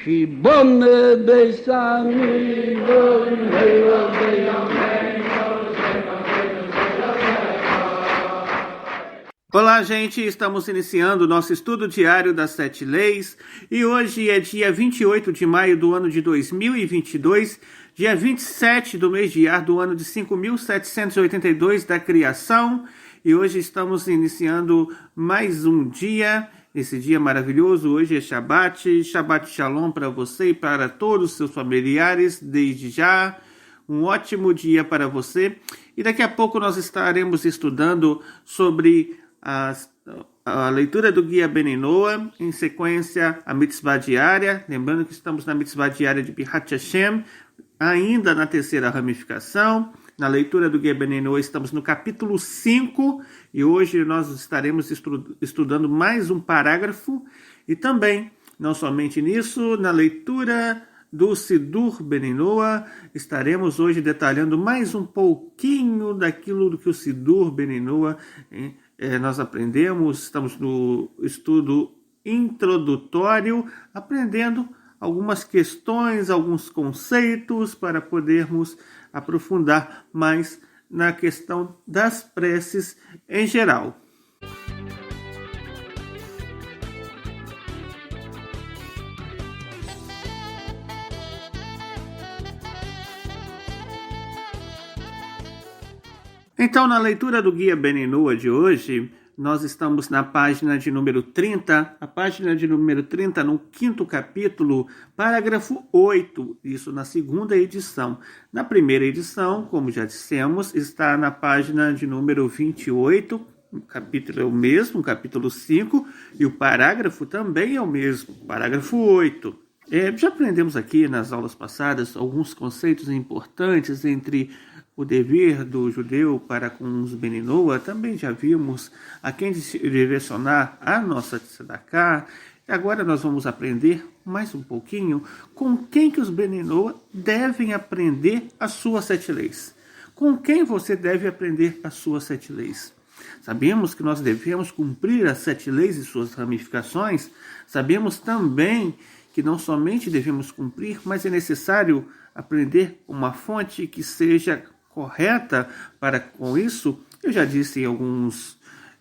Shibone Besami Olá, gente! Estamos iniciando o nosso estudo diário das 7 leis e hoje é dia 28 de maio do ano de 2022, dia 27 do mês de Ar do ano de 5.782 da criação, e hoje estamos iniciando mais um dia, esse dia maravilhoso. Hoje é Shabbat Shalom para você e para todos os seus familiares, desde já. Um ótimo dia para você. E daqui a pouco nós estaremos estudando sobre a leitura do Guia Beninoa, em sequência a mitzvah diária. Lembrando que estamos na mitzvah diária de Bihat Hashem, ainda na terceira ramificação. Na leitura do Guia Beninoa estamos no capítulo 5 e hoje nós estaremos estudando mais um parágrafo e também, não somente nisso, na leitura do Sidur Beninoa, estaremos hoje detalhando mais um pouquinho daquilo do que o Sidur Beninoa nós aprendemos. Estamos no estudo introdutório, aprendendo algumas questões, alguns conceitos para podermos aprofundar mais na questão das preces em geral. Então, na leitura do Guia Beninoa de hoje, nós estamos na página de número 30, a página de número 30, no 5º capítulo, parágrafo 8, isso na segunda edição. Na primeira edição, como já dissemos, está na página de número 28, o capítulo é o mesmo, capítulo 5, e o parágrafo também é o mesmo, parágrafo 8. Já aprendemos aqui nas aulas passadas alguns conceitos importantes entre o dever do judeu para com os Beninoa. Também já vimos a quem direcionar a nossa tzedakah. Agora nós vamos aprender mais um pouquinho com quem que os Beninoa devem aprender as suas 7 leis. Com quem você deve aprender as suas 7 leis? Sabemos que nós devemos cumprir as 7 leis e suas ramificações. Sabemos também que não somente devemos cumprir, mas é necessário aprender uma fonte que seja correta para com isso. Eu já disse em alguns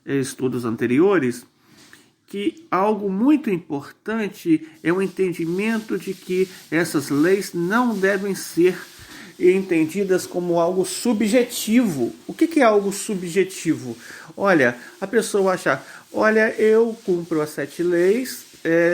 estudos anteriores que algo muito importante é o entendimento de que essas leis não devem ser entendidas como algo subjetivo. O que é algo subjetivo? Olha, a pessoa acha, eu cumpro as 7 leis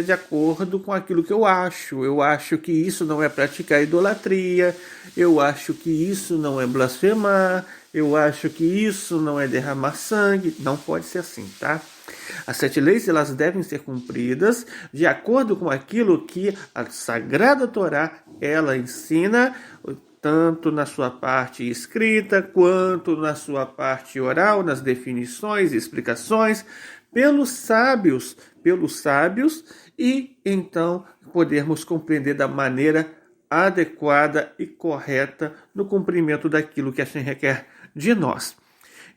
de acordo com aquilo que eu acho. Eu acho que isso não é praticar idolatria, eu acho que isso não é blasfemar, eu acho que isso não é derramar sangue. Não pode ser assim, tá? As 7 leis, elas devem ser cumpridas de acordo com aquilo que a Sagrada Torá, ela ensina, tanto na sua parte escrita, quanto na sua parte oral, nas definições e explicações, pelos sábios, e então podermos compreender da maneira adequada e correta no cumprimento daquilo que a Hashem requer de nós.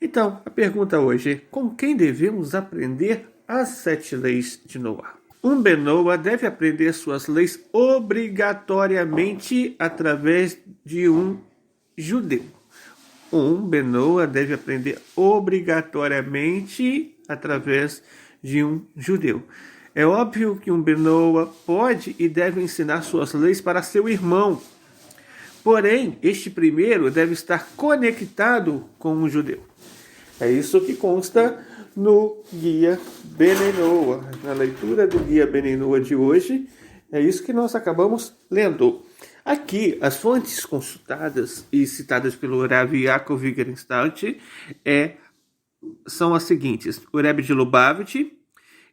Então, a pergunta hoje é: com quem devemos aprender as 7 leis de Noá? Um Benoa deve aprender suas leis obrigatoriamente através de um judeu. Um Benoa deve aprender obrigatoriamente através de um judeu. É óbvio que um Benoa pode e deve ensinar suas leis para seu irmão. Porém, este primeiro deve estar conectado com um judeu. É isso que consta no Guia Beninoa. Na leitura do Guia Beninoa de hoje, é isso que nós acabamos lendo. Aqui, as fontes consultadas e citadas pelo Rav Yaakov Wiggenstadt são as seguintes: o Rebbe de Lubavitch,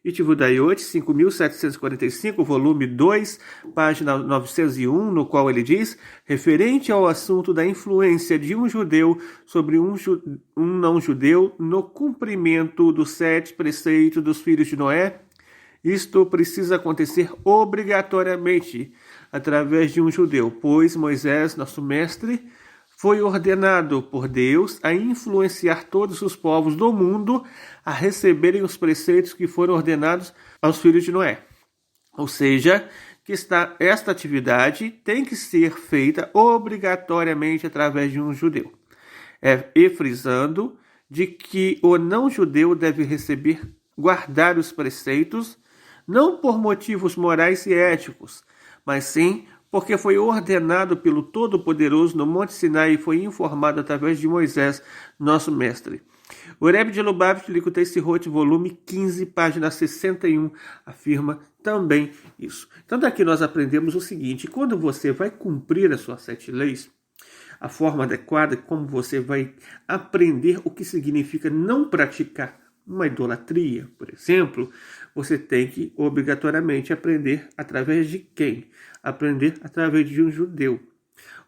Itivudayot, 5.745, volume 2, página 901, no qual ele diz, referente ao assunto da influência de um judeu sobre um não-judeu no cumprimento dos 7 preceitos dos filhos de Noé, isto precisa acontecer obrigatoriamente através de um judeu, pois Moisés, nosso mestre, foi ordenado por Deus a influenciar todos os povos do mundo a receberem os preceitos que foram ordenados aos filhos de Noé. Ou seja, que esta atividade tem que ser feita obrigatoriamente através de um judeu. E frisando de que o não-judeu deve guardar os preceitos, não por motivos morais e éticos, mas sim porque foi ordenado pelo Todo-Poderoso no Monte Sinai e foi informado através de Moisés, nosso mestre. O Rebbe de Lubavitch, Likutei Sirot, volume 15, página 61, afirma também isso. Então daqui nós aprendemos o seguinte: quando você vai cumprir as suas 7 leis, a forma adequada, como você vai aprender o que significa não praticar uma idolatria, por exemplo, você tem que obrigatoriamente aprender através de quem? Aprender através de um judeu.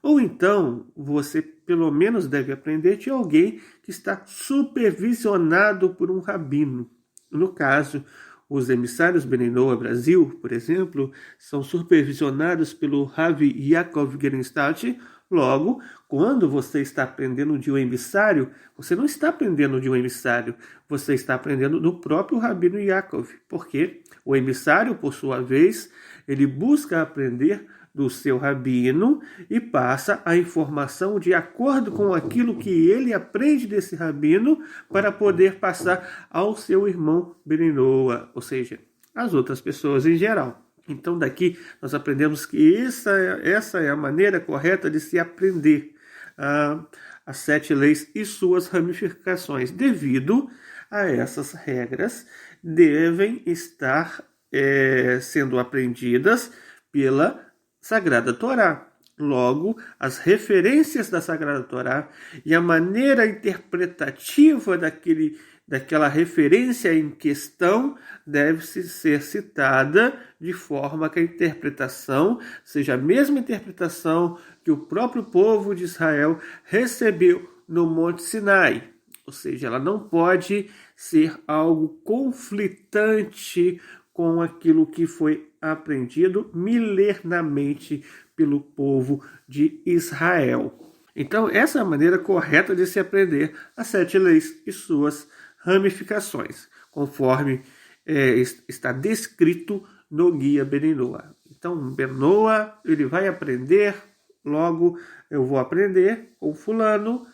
Ou então, você pelo menos deve aprender de alguém que está supervisionado por um rabino. No caso, os emissários Bnei Noah Brasil, por exemplo, são supervisionados pelo Rav Yaakov Gerenstadt. Logo, quando você está aprendendo de um emissário, você não está aprendendo de um emissário, você está aprendendo do próprio Rabino Yaakov, porque o emissário, por sua vez, ele busca aprender do seu rabino e passa a informação de acordo com aquilo que ele aprende desse rabino para poder passar ao seu irmão Bnei Noah, ou seja, às outras pessoas em geral. Então daqui nós aprendemos que essa é a maneira correta de se aprender as 7 leis e suas ramificações. Devido a essas regras, devem estar sendo aprendidas pela Sagrada Torá. Logo, as referências da Sagrada Torá e a maneira interpretativa daquela referência em questão deve ser citada de forma que a interpretação seja a mesma interpretação que o próprio povo de Israel recebeu no Monte Sinai. Ou seja, ela não pode ser algo conflitante com aquilo que foi aprendido milenarmente pelo povo de Israel. Então, essa é a maneira correta de se aprender as 7 leis e suas ramificações, conforme está descrito no Guia Bnei Noah. Então, Bnei Noah, ele vai aprender, logo eu vou aprender com fulano,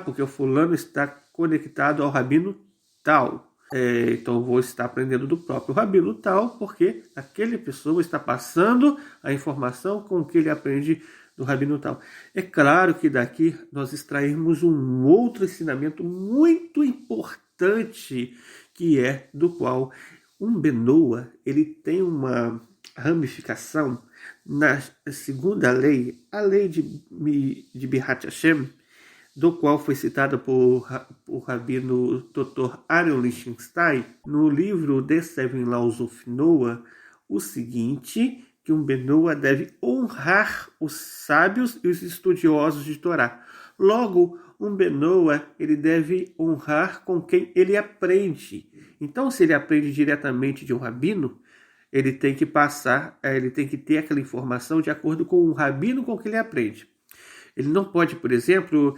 porque o fulano está conectado ao rabino tal. Então eu vou estar aprendendo do próprio rabino tal, porque aquela pessoa está passando a informação com que ele aprende do rabino tal. É claro que daqui nós extraímos um outro ensinamento muito importante, que é do qual um Bnei Noah, ele tem uma ramificação na segunda lei, a lei de Birat Hashem, do qual foi citada por rabino Dr. Aaron Lichtenstein, no livro The Seven Laws of Noah, o seguinte, que um Bnei Noah deve honrar os sábios e os estudiosos de Torá. Logo, um Bnei Noah, ele deve honrar com quem ele aprende. Então, se ele aprende diretamente de um rabino, ele tem que ele tem que ter aquela informação de acordo com o rabino com que ele aprende. Ele não pode, por exemplo,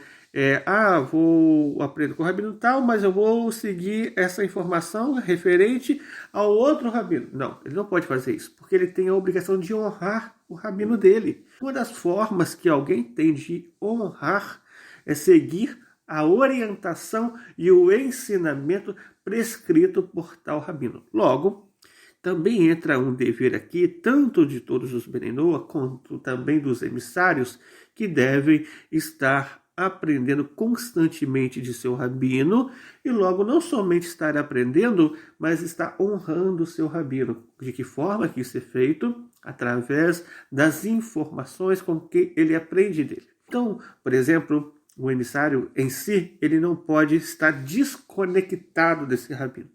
vou aprender com o rabino tal, mas eu vou seguir essa informação referente ao outro rabino. Não, ele não pode fazer isso, porque ele tem a obrigação de honrar o rabino dele. Uma das formas que alguém tem de honrar é seguir a orientação e o ensinamento prescrito por tal rabino. Logo, também entra um dever aqui, tanto de todos os Bnei Noah, quanto também dos emissários, que devem estar aprendendo constantemente de seu rabino, e logo não somente estar aprendendo, mas estar honrando o seu rabino. De que forma que isso é feito? Através das informações com que ele aprende dele. Então, por exemplo, o emissário em si, ele não pode estar desconectado desse rabino.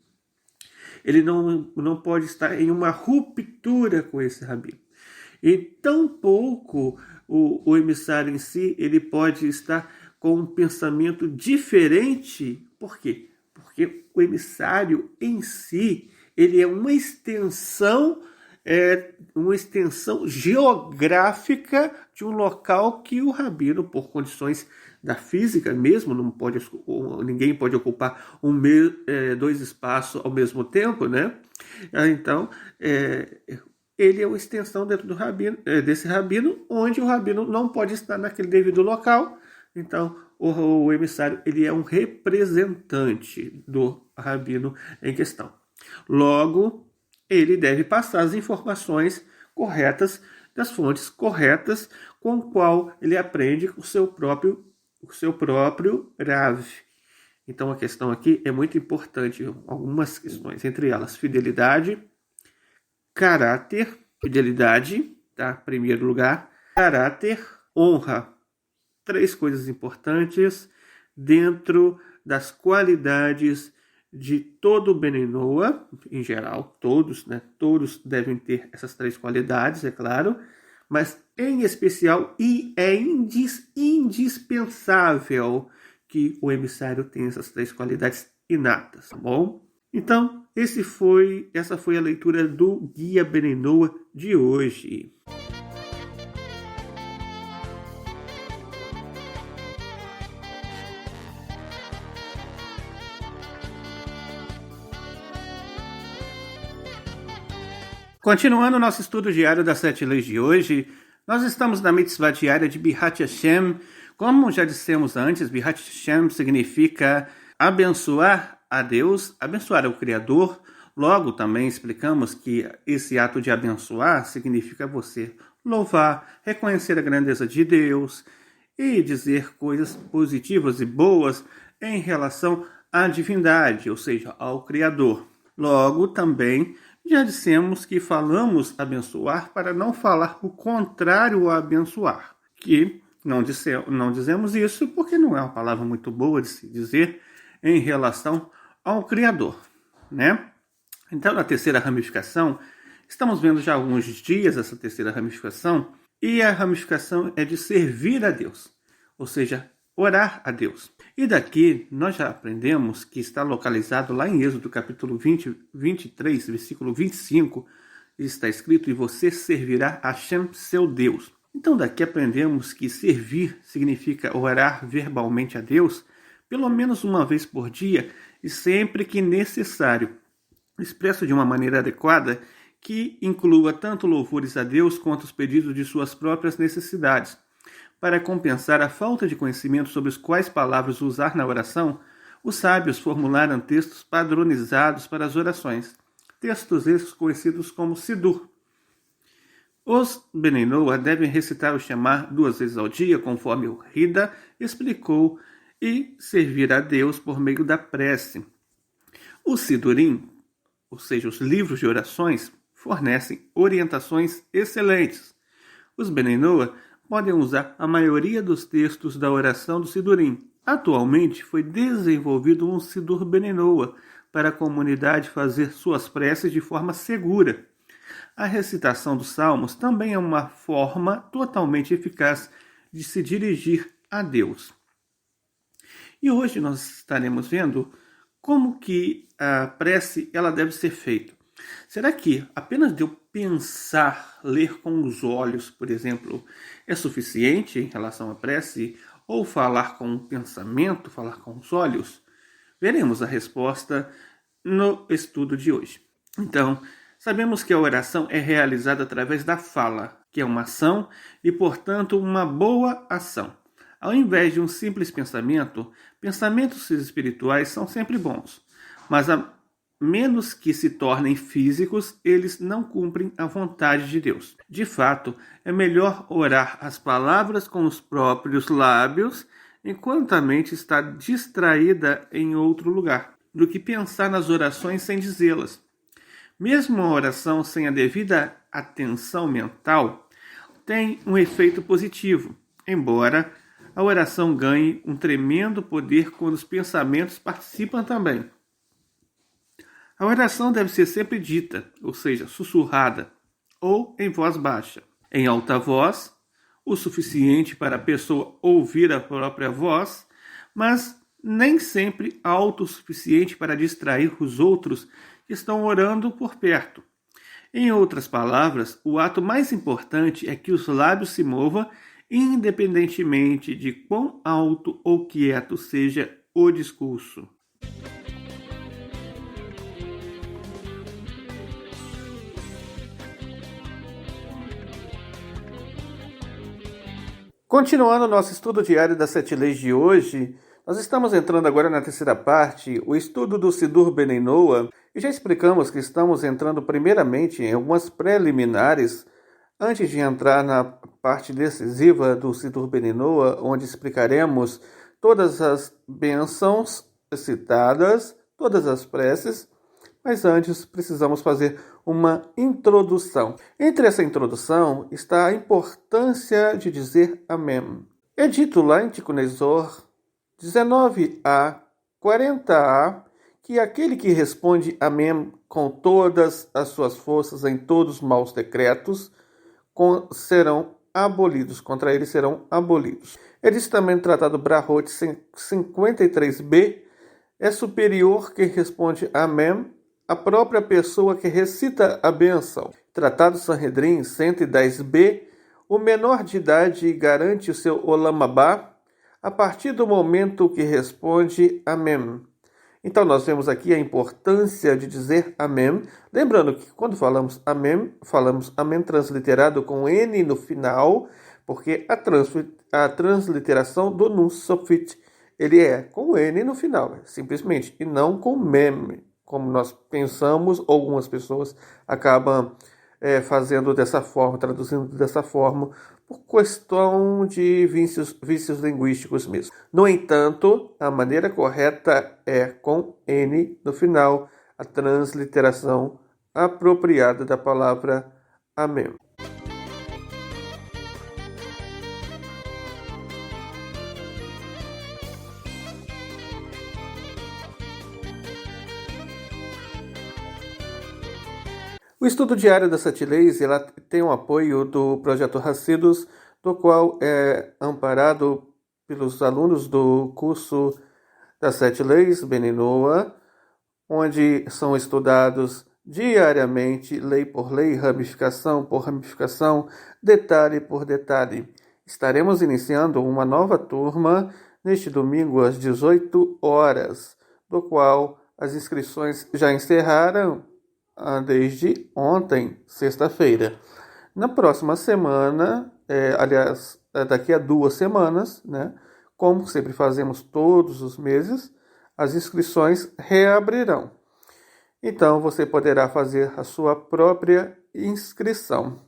Ele não pode estar em uma ruptura com esse rabino. E tampouco o emissário em si, ele pode estar com um pensamento diferente. Por quê? Porque o emissário em si, ele é uma extensão geográfica de um local que o rabino, por condições da física mesmo, ninguém pode ocupar 2 espaços ao mesmo tempo, né? Então, ele é uma extensão dentro desse rabino, onde o rabino não pode estar naquele devido local. Então, o emissário ele é um representante do rabino em questão. Logo, ele deve passar as informações corretas das fontes corretas com o qual ele aprende o seu próprio Rav. Então, a questão aqui é muito importante, algumas questões, entre elas fidelidade, caráter, fidelidade, tá? Primeiro lugar, caráter, honra. 3 coisas importantes dentro das qualidades de todo Bnei Noach, em geral, todos, né? Todos devem ter essas 3 qualidades, é claro, mas em especial, e é indispensável que o emissário tenha essas 3 qualidades inatas, tá bom? Então, essa foi a leitura do Guia Bnei Noach de hoje. Continuando o nosso estudo diário das 7 leis de hoje, nós estamos na mitzvah diária de Birat Hashem. Como já dissemos antes, Birat Hashem significa abençoar a Deus, abençoar o Criador. Logo, também explicamos que esse ato de abençoar significa você louvar, reconhecer a grandeza de Deus e dizer coisas positivas e boas em relação à divindade, ou seja, ao Criador. Logo, também já dissemos que falamos abençoar para não falar o contrário a abençoar, que não dizemos isso porque não é uma palavra muito boa de se dizer em relação ao Criador, né? Então, na terceira ramificação, estamos vendo já há alguns dias essa terceira ramificação, e a ramificação é de servir a Deus, ou seja, orar a Deus. E daqui nós já aprendemos que está localizado lá em Êxodo capítulo 23, versículo 25, está escrito: e você servirá a Hashem, seu Deus. Então daqui aprendemos que servir significa orar verbalmente a Deus, pelo menos uma vez por dia e sempre que necessário, expresso de uma maneira adequada que inclua tanto louvores a Deus quanto os pedidos de suas próprias necessidades. Para compensar a falta de conhecimento sobre as quais palavras usar na oração, os sábios formularam textos padronizados para as orações, textos esses conhecidos como Sidur. Os Bnei Noach devem recitar o Shema 2 vezes ao dia, conforme o Rida explicou, e servir a Deus por meio da prece. Os Sidurim, ou seja, os livros de orações, fornecem orientações excelentes. Os Bnei Noach podem usar a maioria dos textos da oração do Sidurim. Atualmente foi desenvolvido um Sidur Bnei Noach para a comunidade fazer suas preces de forma segura. A recitação dos salmos também é uma forma totalmente eficaz de se dirigir a Deus. E hoje nós estaremos vendo como que a prece ela deve ser feita. Será que apenas de eu pensar, ler com os olhos, por exemplo, é suficiente em relação à prece? Ou falar com o pensamento, falar com os olhos? Veremos a resposta no estudo de hoje. Então, sabemos que a oração é realizada através da fala, que é uma ação e, portanto, uma boa ação. Ao invés de um simples pensamento, pensamentos espirituais são sempre bons, mas a menos que se tornem físicos, eles não cumprem a vontade de Deus. De fato, é melhor orar as palavras com os próprios lábios, enquanto a mente está distraída em outro lugar, do que pensar nas orações sem dizê-las. Mesmo a oração sem a devida atenção mental tem um efeito positivo, embora a oração ganhe um tremendo poder quando os pensamentos participam também. A oração deve ser sempre dita, ou seja, sussurrada, ou em voz baixa. Em alta voz, o suficiente para a pessoa ouvir a própria voz, mas nem sempre alto o suficiente para distrair os outros que estão orando por perto. Em outras palavras, o ato mais importante é que os lábios se movam, independentemente de quão alto ou quieto seja o discurso. Continuando o nosso estudo diário das 7 leis de hoje, nós estamos entrando agora na terceira parte, o estudo do Sidur Bnei Noah, e já explicamos que estamos entrando primeiramente em algumas preliminares, antes de entrar na parte decisiva do Sidur Bnei Noah, onde explicaremos todas as bênçãos citadas, todas as preces, mas antes precisamos fazer uma introdução. Entre essa introdução está a importância de dizer Amém. É dito lá em Tikkun Ezor 19a, 40a, que aquele que responde Amém com todas as suas forças em todos os maus decretos serão abolidos, contra ele serão abolidos. É disso também tratado Brahot 53b, é superior quem responde Amém a própria pessoa que recita a bênção. Tratado Sanhedrin 110b, o menor de idade garante o seu Olam Abá a partir do momento que responde Amém. Então nós vemos aqui a importância de dizer Amém. Lembrando que quando falamos Amém transliterado com N no final, porque a transliteração do Nun Sofit, ele é com N no final, simplesmente, e não com Mem, como nós pensamos, algumas pessoas acabam fazendo dessa forma, traduzindo dessa forma, por questão de vícios linguísticos mesmo. No entanto, a maneira correta é com N no final, a transliteração apropriada da palavra Amém. O estudo diário das 7 leis ela tem o apoio do projeto Hassidus, do qual é amparado pelos alunos do curso das 7 leis, Bnei Noah, onde são estudados diariamente, lei por lei, ramificação por ramificação, detalhe por detalhe. Estaremos iniciando uma nova turma neste domingo às 18 horas, do qual as inscrições já encerraram desde ontem, sexta-feira. Na próxima semana, daqui a 2 semanas, né, como sempre fazemos todos os meses, as inscrições reabrirão. Então, você poderá fazer a sua própria inscrição.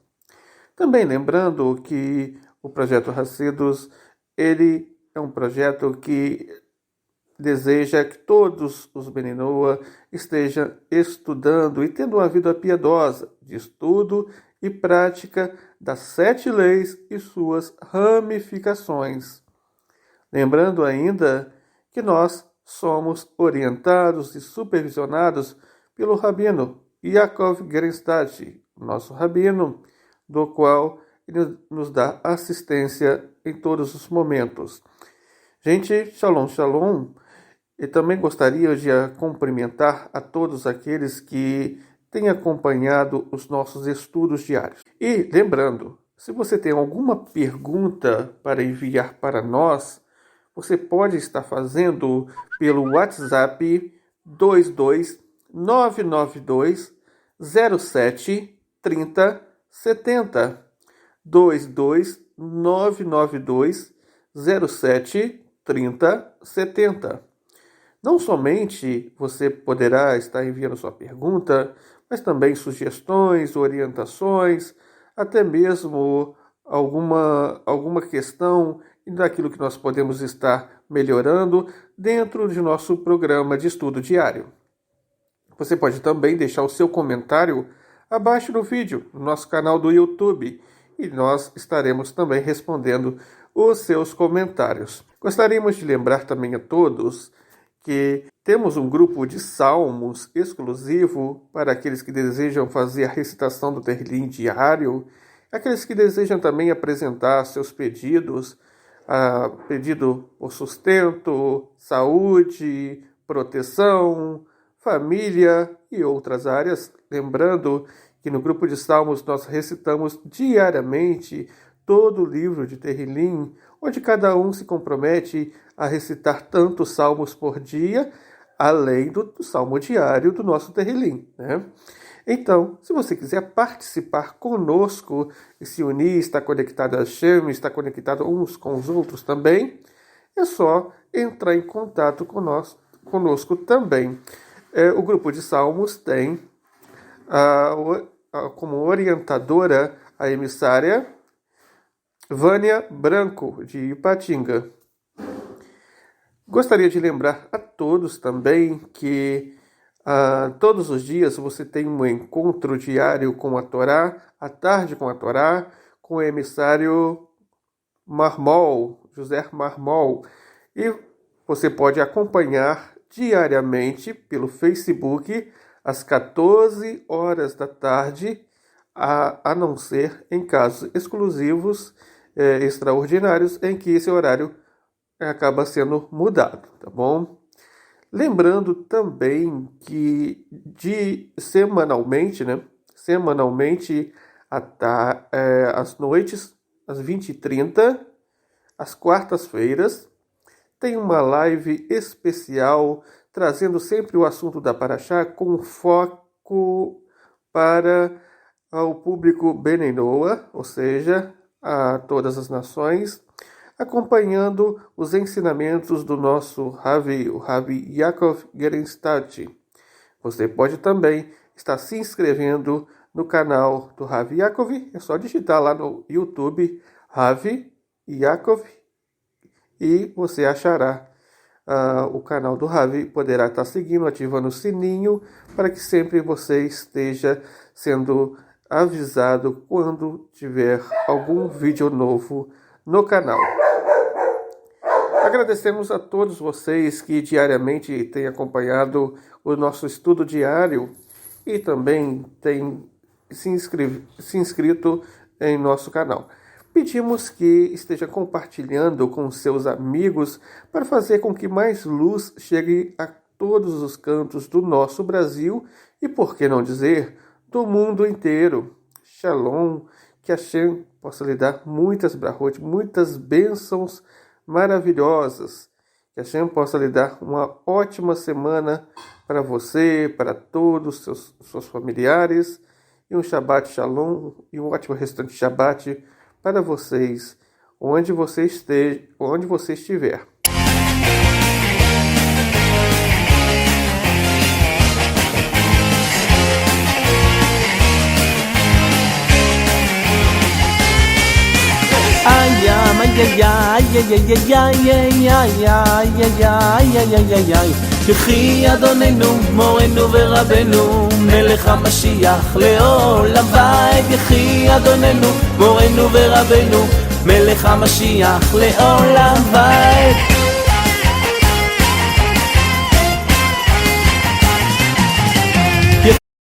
Também lembrando que o projeto Hassidus, ele é um projeto que deseja que todos os Bnei Noah estejam estudando e tendo uma vida piedosa de estudo e prática das 7 leis e suas ramificações. Lembrando ainda que nós somos orientados e supervisionados pelo Rabino Yaakov Gerenstadt, nosso Rabino, do qual ele nos dá assistência em todos os momentos. Gente, shalom, shalom. E também gostaria de cumprimentar a todos aqueles que têm acompanhado os nossos estudos diários. E lembrando, se você tem alguma pergunta para enviar para nós, você pode estar fazendo pelo WhatsApp 22992 07 30 70. 22992 07 30 70. Não somente você poderá estar enviando sua pergunta, mas também sugestões, orientações, até mesmo alguma questão daquilo que nós podemos estar melhorando dentro de nosso programa de estudo diário. Você pode também deixar o seu comentário abaixo do vídeo, no nosso canal do YouTube, e nós estaremos também respondendo os seus comentários. Gostaríamos de lembrar também a todos que temos um grupo de salmos exclusivo para aqueles que desejam fazer a recitação do Tehillim diário, aqueles que desejam também apresentar seus pedidos, pedido por sustento, saúde, proteção, família e outras áreas. Lembrando que no grupo de salmos nós recitamos diariamente todo o livro de Tehillim, onde cada um se compromete a recitar tantos salmos por dia, além do salmo diário do nosso Tehillim, né? Então, se você quiser participar conosco e se unir, estar conectado a Hashem, estar conectado uns com os outros também, é só entrar em contato conosco também. O grupo de Salmos tem como orientadora a emissária Vânia Branco, de Ipatinga. Gostaria de lembrar a todos também que todos os dias você tem um encontro diário com a Torá, à tarde com a Torá, com o emissário Marmol, José Marmol. E você pode acompanhar diariamente pelo Facebook às 14 horas da tarde, a não ser em casos exclusivos, extraordinários, em que esse horário acaba sendo mudado, tá bom? Lembrando também que semanalmente, às noites, às 20h30, às quartas-feiras, tem uma live especial trazendo sempre o assunto da Parashá com foco para o público Bnei Noah, ou seja, a todas as nações, acompanhando os ensinamentos do nosso Ravi, o Ravi Yaakov Gerenstadt. Você pode também estar se inscrevendo no canal do Ravi Yaakov, é só digitar lá no YouTube Ravi Yaakov e você achará o canal do Ravi, poderá estar seguindo, ativando o sininho para que sempre você esteja sendo avisado quando tiver algum vídeo novo no canal. Agradecemos a todos vocês que diariamente têm acompanhado o nosso estudo diário e também têm se inscrito em nosso canal. Pedimos que esteja compartilhando com seus amigos para fazer com que mais luz chegue a todos os cantos do nosso Brasil e, por que não dizer, do mundo inteiro. Shalom, que Hashem possa lhe dar muitas brahot, muitas bênçãos maravilhosas. Que Hashem possa lhe dar uma ótima semana para você, para todos os seus familiares, e um Shabbat Shalom e um ótimo restante de Shabbat para vocês, onde você estiver. יחי אדוננו מורנו ורבנו מלך המשיח לעולם ועד. יחי אדוננו מורנו ורבנו מלך המשיח לעולם ועד.